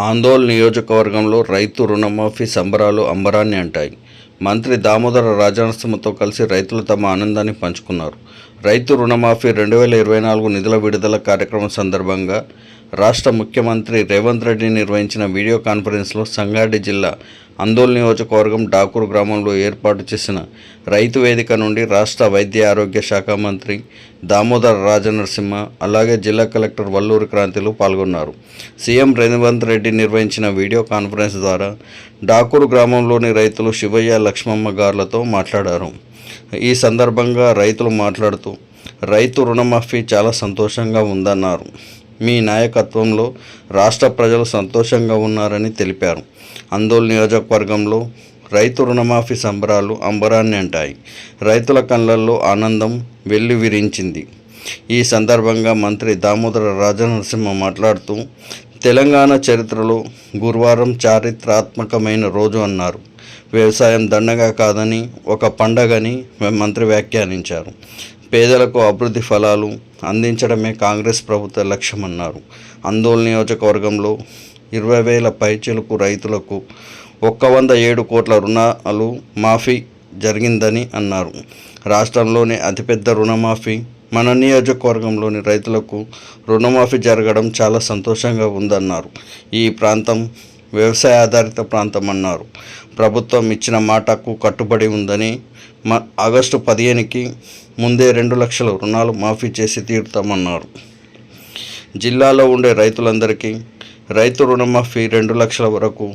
ఆందోళన నియోజకవర్గంలో రైతు రుణమాఫీ సంబరాలు అంబరాన్ని అంటాయి. మంత్రి దామోదర రాజనరసింహతో కలిసి రైతులు తమ ఆనందాన్ని పంచుకున్నారు. రైతు రుణమాఫీ 2024 నిధుల విడుదల కార్యక్రమం సందర్భంగా రాష్ట్ర ముఖ్యమంత్రి రేవంత్ రెడ్డి నిర్వహించిన వీడియో కాన్ఫరెన్స్లో సంగారెడ్డి జిల్లా ఆందోళన నియోజకవర్గం డాకూరు గ్రామంలో ఏర్పాటు చేసిన రైతు వేదిక నుండి రాష్ట్ర వైద్య ఆరోగ్య శాఖ మంత్రి దామోదర రాజనరసింహ, అలాగే జిల్లా కలెక్టర్ వల్లూరి క్రాంతిలు పాల్గొన్నారు. సీఎం రేవంత్ రెడ్డి నిర్వహించిన వీడియో కాన్ఫరెన్స్ ద్వారా డాకూరు గ్రామంలోని రైతులు శివయ్య, లక్ష్మమ్మ గార్లతో మాట్లాడారు. ఈ సందర్భంగా రైతులు మాట్లాడుతూ రైతు రుణమాఫీ చాలా సంతోషంగా ఉందన్నారు. మీ నాయకత్వంలో రాష్ట్ర ప్రజలు సంతోషంగా ఉన్నారని తెలిపారు. ఆందోళన నియోజకవర్గంలో రైతు రుణమాఫీ సంబరాలు అంబరాన్ని అంటాయి. రైతుల కళ్ళల్లో ఆనందం వెల్లివిరించింది. ఈ సందర్భంగా మంత్రి దామోదర రాజనరసింహ మాట్లాడుతూ తెలంగాణ చరిత్రలో గురువారం చారిత్రాత్మకమైన రోజు అన్నారు. వ్యవసాయం దండగా కాదని ఒక పండగని మంత్రి వ్యాఖ్యానించారు. పేదలకు అభివృద్ధి ఫలాలు అందించడమే కాంగ్రెస్ ప్రభుత్వ లక్ష్యమన్నారు. ఆందోళన నియోజకవర్గంలో 20,000 పైచిలుకు రైతులకు 107 కోట్ల రుణాలు మాఫీ జరిగిందని అన్నారు. రాష్ట్రంలోనే అతిపెద్ద రుణమాఫీ మన నియోజకవర్గంలోని రైతులకు రుణమాఫీ జరగడం చాలా సంతోషంగా ఉందన్నారు. ఈ ప్రాంతం వ్యవసాయ ఆధారిత ప్రాంతం అన్నారు. ప్రభుత్వం ఇచ్చిన మాటకు కట్టుబడి ఉందని ఆగస్టు 15కి ముందే 2 లక్షల రుణాలు మాఫీ చేసి తీరుతామన్నారు. జిల్లాలో ఉండే రైతులందరికీ రైతు రుణమాఫీ 2 లక్షల వరకు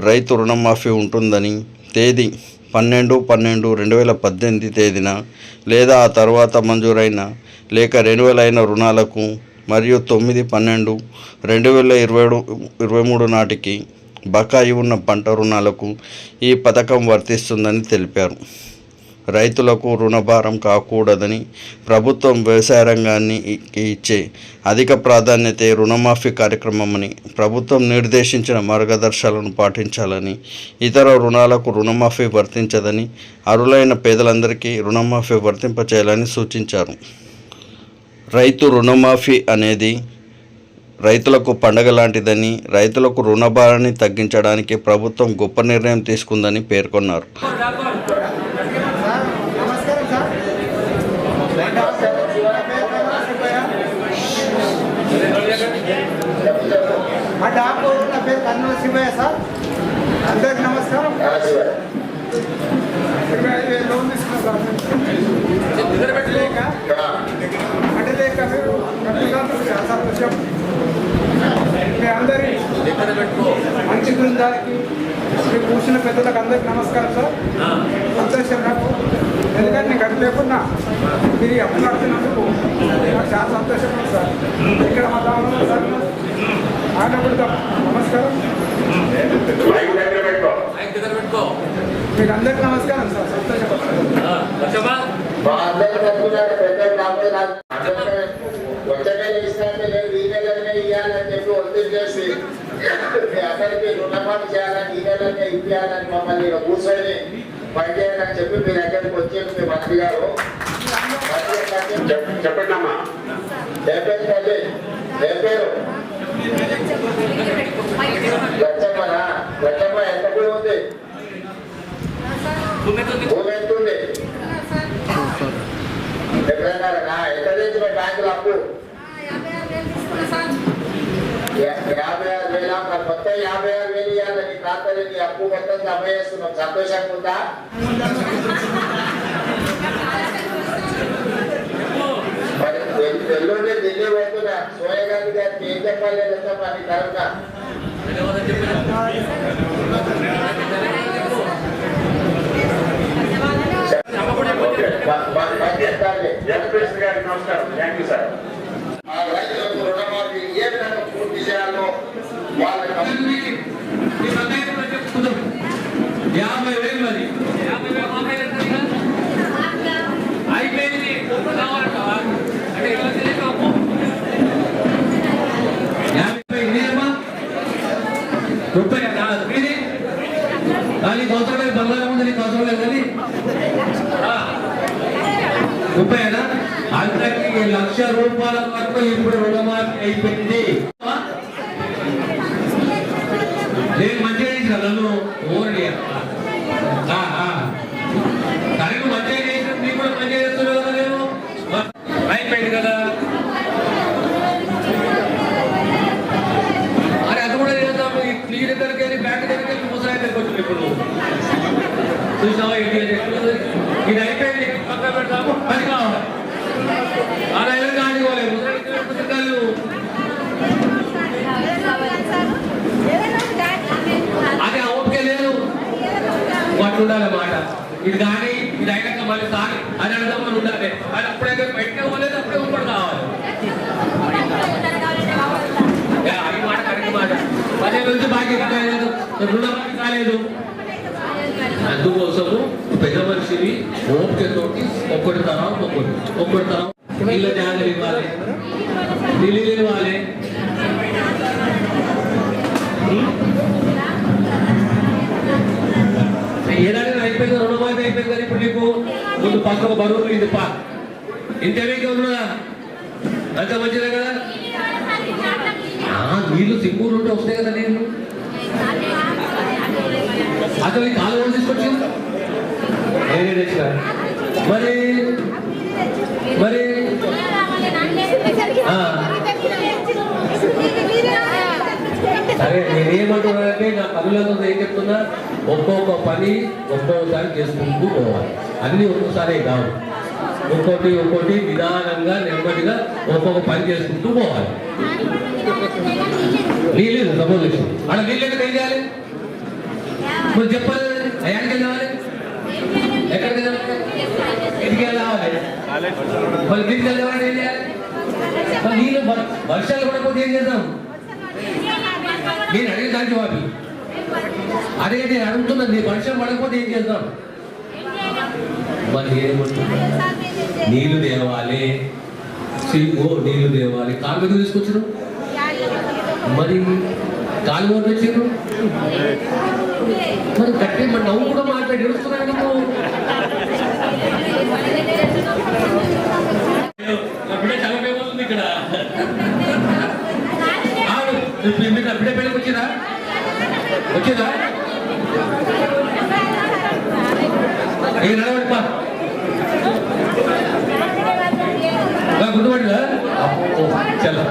రైతు రుణమాఫీ ఉంటుందని, తేదీ 12/12/2018 తేదీన లేదా ఆ తర్వాత మంజూరైన లేక రెన్యువల్ అయిన రుణాలకు మరియు 9/12/2023 నాటికి బకాయి ఉన్న పంట రుణాలకు ఈ పథకం వర్తిస్తుందని తెలిపారు. రైతులకు రుణభారం కాకూడదని ప్రభుత్వం వ్యవసాయ రంగాన్ని ఇచ్చే అధిక ప్రాధాన్యతే రుణమాఫీ కార్యక్రమమని, ప్రభుత్వం నిర్దేశించిన మార్గదర్శకాలను పాటించాలని, ఇతర రుణాలకు రుణమాఫీ వర్తించదని, అర్హులైన పేదలందరికీ రుణమాఫీ వర్తింపచేయాలని సూచించారు. రైతు రుణమాఫీ అనేది రైతులకు పండగ లాంటిదని, రైతులకు రుణభారాన్ని తగ్గించడానికి ప్రభుత్వం గొప్ప నిర్ణయం తీసుకుందని పేర్కొన్నారు. శివయ్య సార్, అందరికి నమస్కారం. లోన్ తీసుకున్నాం సార్, లేక మీరు సంతోషం. మీ అందరి మంచి బృందానికి, మీరు కూర్చున్న పెద్దలకు అందరికి నమస్కారం సార్. సంతోషం నాకు, ఎందుకంటే నేను గడి లేకుండా మీరు అప్పులు నడుతున్నందుకు నాకు చాలా సంతోషం ఉంది సార్. ఇక్కడ మా దాంట్లో సార్ ఆడబడతాం. నమస్కారం మీకు అందరికి నమస్కారం సార్. సంతోషపడతాను. ఇవ్వాలని చెప్పి ఒత్తిడి చేసి అందరికీ రుణమాఫీ చేయాలని, ఈ నెలనే ఇవ్వాలని మమ్మల్ని కూర్చొని పనిచేయాలని చెప్పి మీరు ఎక్కడికి వచ్చేది మీ మంత్రి గారు. చెప్పండి అమ్మా, ఏం పేరు తల్లి? ఏం పేరు? లచ్చమ్మనా? లచ్చమ్మ ఎంత భూమి ఉంది? భూమి ఎంత ఉంది? ఎక్కడన్నారనా? ఎక్కడ తెచ్చిన బ్యాంకులు అప్పు? 56,000. మొత్తం 56,000 ఇవ్వాలి. నీ ఖాతాలో నీ అప్పు మొత్తం జమ చేస్తున్నాం. సంతోషంగా ఉందా? మరి ఎల్లుండి ఢిల్లీ పోతున్నా. సోనియా గాంధీ గారికి ఏం చెప్పాలి చెప్పా నీ తరఫున? రైతులకు రుణమాఫీ ఏ విధంగా పూర్తి చేయాలో వాళ్ళకి 50,000 మరి అయిపోయింది. అంటే 30 కాదు మీది. నీకు అవసరం లేదు, బంగారం ఉంది, నీకు అవసరం లేదు కానీ 30 అందరికి 1,00,000 రూపాయల వరకు ఇప్పుడు రుణమాఫీ అయిపోయింది. నేను మంచిగా చేసిన నన్ను ఓరడి కానీ నువ్వు మంచిగా చేసిన నీకు కూడా మంచిగా చేస్తున్నావు కదా నేను అయిపోయింది కదా అరే అది కూడా చేద్దాం నీ దగ్గరికి వెళ్ళి బ్యాంక్ దగ్గరికి వెళ్ళి ముసాయి దగ్గరికి వచ్చి ఇప్పుడు చూసావా ఇది ఇది అయిపోయింది పక్కన పెడతాము అది కావాలి అలా ఎవరు కానివ్వలేదు పుస్తకాలు అదే ఓకే లేదు వాటి ఉండాలన్నమాట ఇది కానీ ఇది అయినాక మళ్ళీ సారి అని అడగమని ఉండాలి అది అప్పుడైతే బయటకే పోలేదు అప్పుడే ఉప్పుడు కావాలి అది మాట కరెక్ట్ మాట 10 నుంచి బాకీ కాలేదు రుణమాఫీ కాలేదు అందుకోసము పెద్ద మనిషిని ఓపికతోటి ఒక్కటి తరం ఒక్కటి తరం నీళ్ళ జాగ్రత్త ఇవ్వాలి నీళ్ళు ఇవ్వాలి ఏడాది అయిపోయింది రుణమాఫీ అయిపోయింది కానీ ఇప్పుడు నీకు ముందు పక్కకు బరువు ఇది పా ఇంతేమీ ఉన్నదా అంత మంచిదే కదా నీళ్ళు సింగూరు ఉంటే వస్తాయి కదా నీళ్ళు అసలు ఈ కాలువ తీసుకొచ్చింది నేనే తెచ్చిన మరి మరి సరే నేనేమంటున్నానంటే నా పనులలో ఏం చెప్తున్నా ఒక్కొక్క పని ఒక్కొక్కసారి చేసుకుంటూ పోవాలి అన్ని ఒక్కొక్కసారి కాదు ఒక్కొక్కటి నిదానంగా నెమ్మదిగా ఒక్కొక్క పని చేసుకుంటూ పోవాలి నీళ్ళు సపోజ్ అక్కడ నీళ్ళు ఏం చేయాలి మీరు చెప్పాలి ఎక్కడికి వెళ్ళాలి ఎక్కడికి వెళ్ళాలి ఇంటికి వెళ్ళాలి మళ్ళీ ఇంటికి వెళ్ళాలని ఏం చేయాలి మరి నీళ్ళు వర్షాలు పడకపోతే ఏం చేద్దాం నేను అడిగిన దానికి వాపి అదే నేను అడుగుతున్నాను నీ వర్షం పడకపోతే ఏం చేద్దాం మరి ఏమంటున్నా నీళ్లు తేవాలి నీళ్లు తేవాలి కాలు మీద తీసుకొచ్చారు మరి కాలు మీద వచ్చారు మరి గట్టి మరి నవ్వు కూడా మాట్లాడి ఏడుస్తున్నాను నువ్వు బిడ్డ చాలా ఫేమస్ ఉంది ఇక్కడ మీరు బిడ్డ పెళ్ళికి వచ్చిరా ఏ నడవడిపా గుర్తుపట్టిదా చలో